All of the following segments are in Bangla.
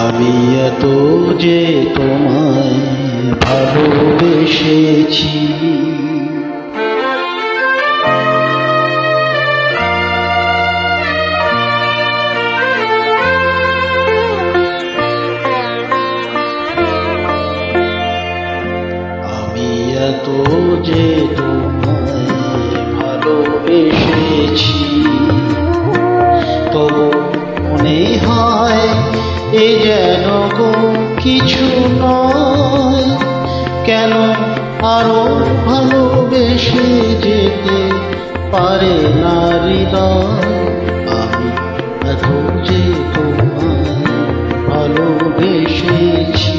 আমি এত যে তোমায় ভালোবেসেছি, আমি এত যে তোমায় ভালোবেসেছি, তবু মনে হয় এ যেন গো কিছু নয়। কেন আরো ভালোবেসে যেতে পারে না হৃদয়? আমি এত যে তোমায় ভালোবেসেছি।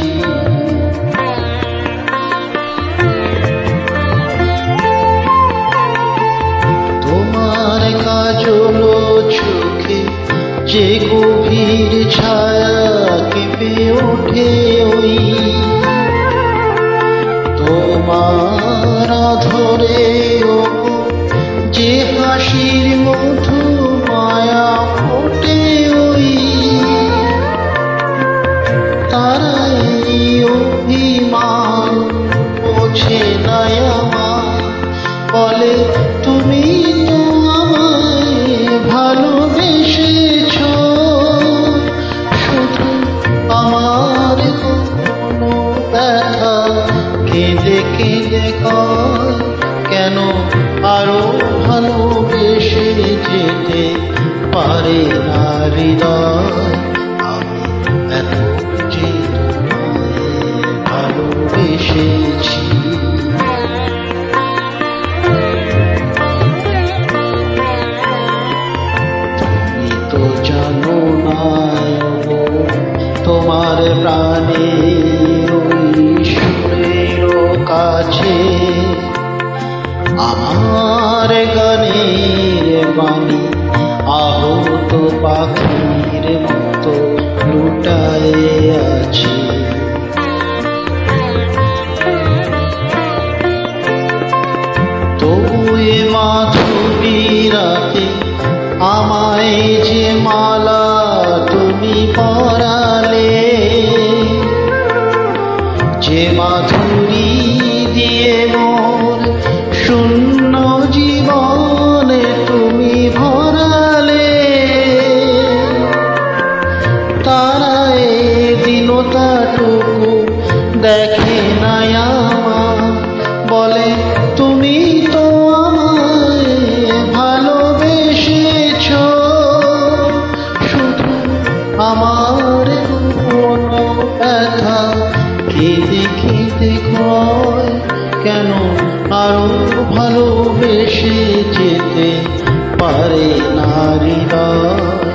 তোমার কাজল চোখে যে গভীর ছায়া কেঁপে ওঠে ওই তোমার ধরে যে হাসির মধু মায়া ফোটে ওই তারাই অভিমান বোঝে না আমার, বলে তুমি তো আমায় ভালোবেসেছ, শুধু আমার কোনো ব্যথা কেঁদে কেঁদে কয় কেন আরো ভালোবেসে যেতে পারে না হৃদয়? আমি এত যে তোমায় ভালোবেসেছি। তুমি তো জানো না তোমার প্রাণের সুরের কাছে আমার গানের বাণী আহত পাখির মতো লুটায়ে আছে। তবু এ মাধুরী রাতে আমায় যে মালা তুমি পরালে, যে মাধুরী দিয়ে মোর শূন্য জীবনে তুমি ভরালে, তারা এ দিনটাটুকু দেখে না আমার, বলে তুমি তো আমায় ভালোবেসেছ, শুধু আমার কোনো ব্যথা কেঁদে কেঁদে কয় কেন আরো ভালোবেসে যেতে পারে না হৃদয়?